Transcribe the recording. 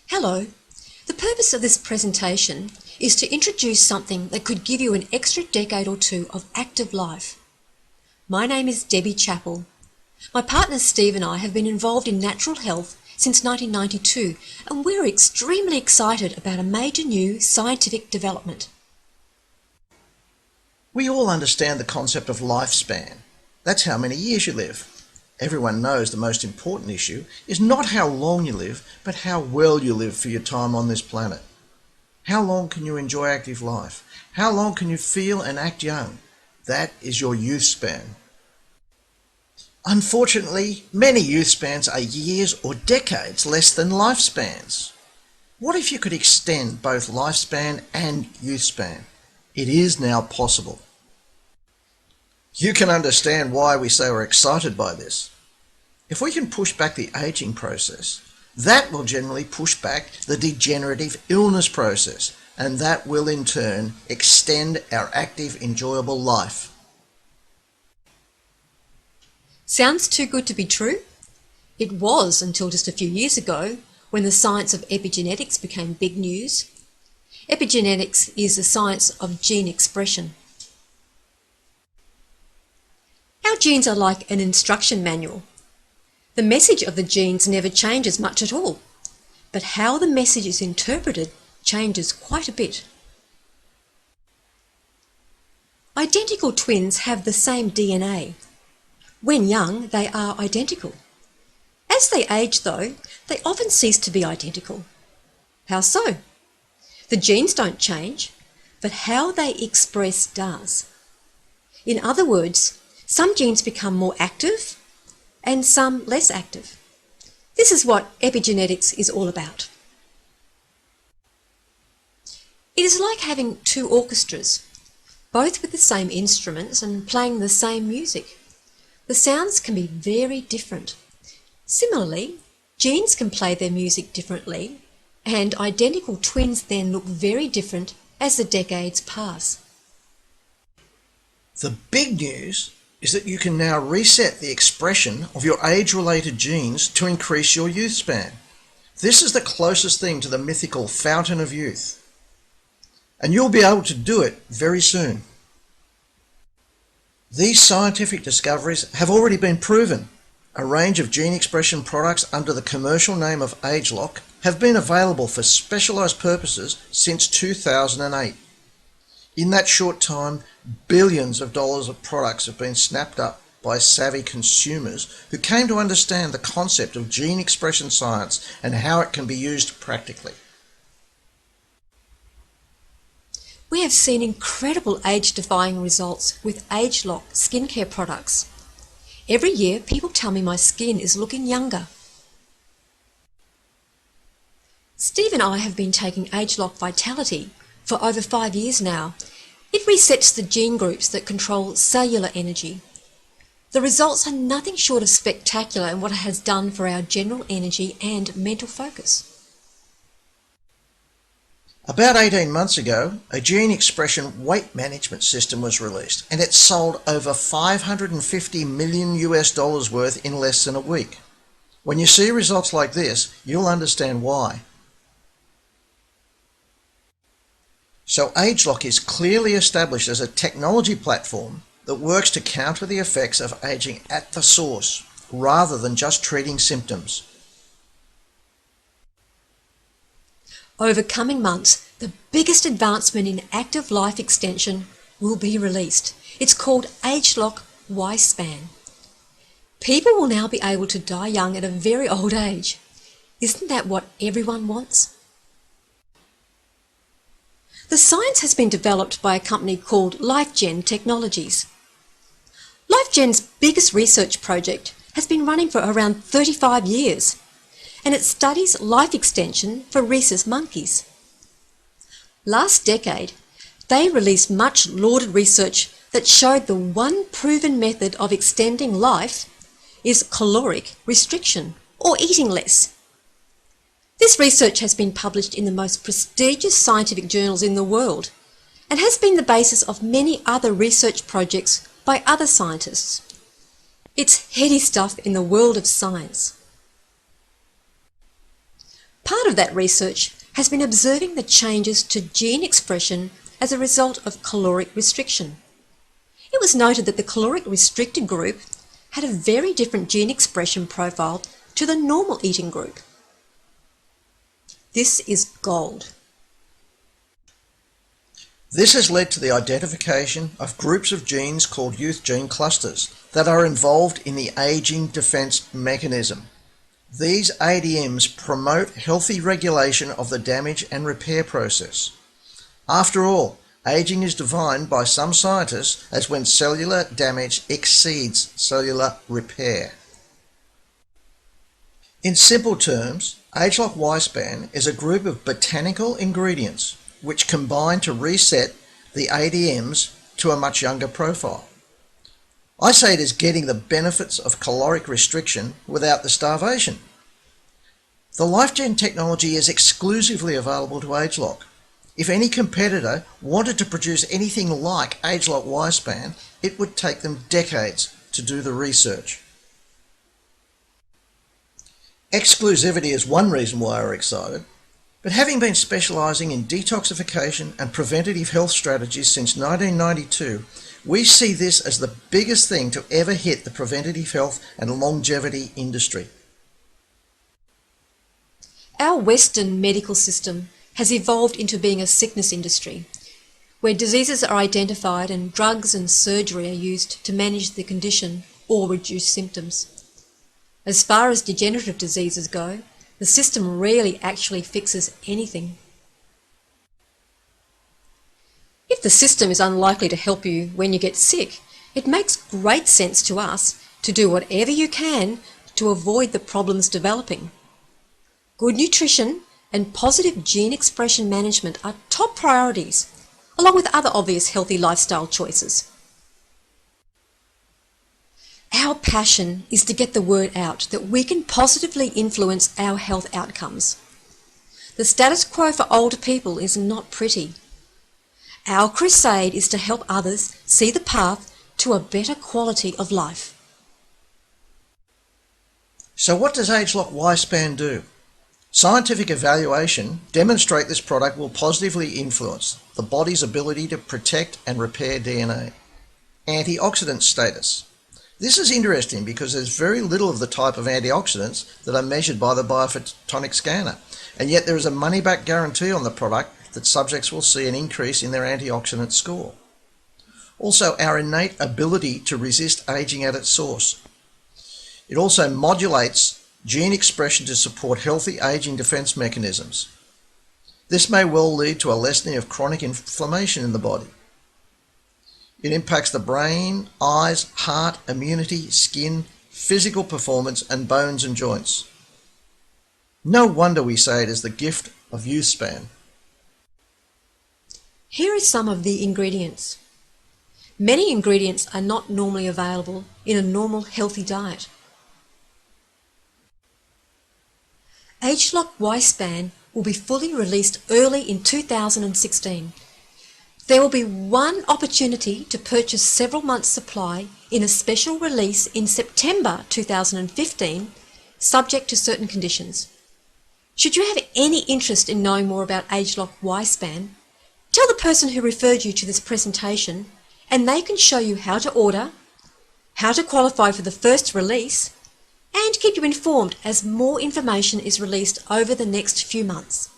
Hello. The purpose of this presentation is to introduce something that could give you an extra decade or two of active life. My name is Debbie Chappell. My partner Steve and I have been involved in natural health since 1992, and we're extremely excited about a major new scientific development. We all understand the concept of lifespan. That's how many years you live. Everyone knows the most important issue is not how long you live, but how well you live for your time on this planet. How long can you enjoy active life? How long can you feel and act young? That is your youth span. Unfortunately, many youth spans are years or decades less than lifespans. What if you could extend both lifespan and youth span? It is now possible. You can understand why we say we're excited by this. If we can push back the aging process, that will generally push back the degenerative illness process, and that will in turn extend our active, enjoyable life. Sounds too good to be true? It was until just a few years ago when the science of epigenetics became big news. Epigenetics is the science of gene expression. Our genes are like an instruction manual. The message of the genes never changes much at all, but how the message is interpreted changes quite a bit. Identical twins have the same DNA. When young, they are identical. As they age, though, they often cease to be identical. How so? The genes don't change, but how they express does. In other words, some genes become more active and some less active. This is what epigenetics is all about. It is like having two orchestras, both with the same instruments and playing the same music. The sounds can be very different. Similarly, genes can play their music differently, and identical twins then look very different as the decades pass. The big news is that you can now reset the expression of your age-related genes to increase your youth span. This is the closest thing to the mythical fountain of youth. And you'll be able to do it very soon. These scientific discoveries have already been proven. A range of gene expression products under the commercial name of Ageloc have been available for specialised purposes since 2008. In that short time, billions of dollars of products have been snapped up by savvy consumers who came to understand the concept of gene expression science and how it can be used practically. We have seen incredible age-defying results with Ageloc skincare products. Every year, people tell me my skin is looking younger. Steve and I have been taking Ageloc Vitality for over 5 years now. It resets the gene groups that control cellular energy. The results are nothing short of spectacular in what it has done for our general energy and mental focus. About 18 months ago, a gene expression weight management system was released, and it sold over $550 million worth in less than a week. When you see results like this, you'll understand why. So Ageloc is clearly established as a technology platform that works to counter the effects of aging at the source, rather than just treating symptoms. Over coming months, the biggest advancement in active life extension will be released. It's called Ageloc Y Span. People will now be able to die young at a very old age. Isn't that what everyone wants? The science has been developed by a company called LifeGen Technologies. LifeGen's biggest research project has been running for around 35 years, and it studies life extension for rhesus monkeys. Last decade, they released much lauded research that showed the one proven method of extending life is caloric restriction, or eating less. This research has been published in the most prestigious scientific journals in the world and has been the basis of many other research projects by other scientists. It's heady stuff in the world of science. Part of that research has been observing the changes to gene expression as a result of caloric restriction. It was noted that the caloric restricted group had a very different gene expression profile to the normal eating group. This is gold. This has led to the identification of groups of genes called youth gene clusters that are involved in the aging defense mechanism. These ADMs promote healthy regulation of the damage and repair process. After all, aging is defined by some scientists as when cellular damage exceeds cellular repair. In simple terms, Ageloc Y Span is a group of botanical ingredients which combine to reset the ADMs to a much younger profile. I say it is getting the benefits of caloric restriction without the starvation. The LifeGen technology is exclusively available to Ageloc. If any competitor wanted to produce anything like Ageloc Y Span, it would take them decades to do the research. Exclusivity is one reason why we're excited, but having been specialising in detoxification and preventative health strategies since 1992, we see this as the biggest thing to ever hit the preventative health and longevity industry. Our Western medical system has evolved into being a sickness industry, where diseases are identified and drugs and surgery are used to manage the condition or reduce symptoms. As far as degenerative diseases go, the system rarely actually fixes anything. If the system is unlikely to help you when you get sick, it makes great sense to us to do whatever you can to avoid the problems developing. Good nutrition and positive gene expression management are top priorities, along with other obvious healthy lifestyle choices. Our passion is to get the word out that we can positively influence our health outcomes. The status quo for older people is not pretty. Our crusade is to help others see the path to a better quality of life. So what does Ageloc Y Span do? Scientific evaluation demonstrate this product will positively influence the body's ability to protect and repair DNA. Antioxidant status. This is interesting because there's very little of the type of antioxidants that are measured by the biophotonic scanner, and yet there is a money-back guarantee on the product that subjects will see an increase in their antioxidant score. Also, our innate ability to resist aging at its source. It also modulates gene expression to support healthy aging defense mechanisms. This may well lead to a lessening of chronic inflammation in the body. It impacts the brain, eyes, heart, immunity, skin, physical performance, and bones and joints. No wonder we say it is the gift of youth span. Here are some of the ingredients. Many ingredients are not normally available in a normal healthy diet. Ageloc Y Span will be fully released early in 2016. There will be one opportunity to purchase several months' supply in a special release in September 2015, subject to certain conditions. Should you have any interest in knowing more about Ageloc Y Span, tell the person who referred you to this presentation and they can show you how to order, how to qualify for the first release, and keep you informed as more information is released over the next few months.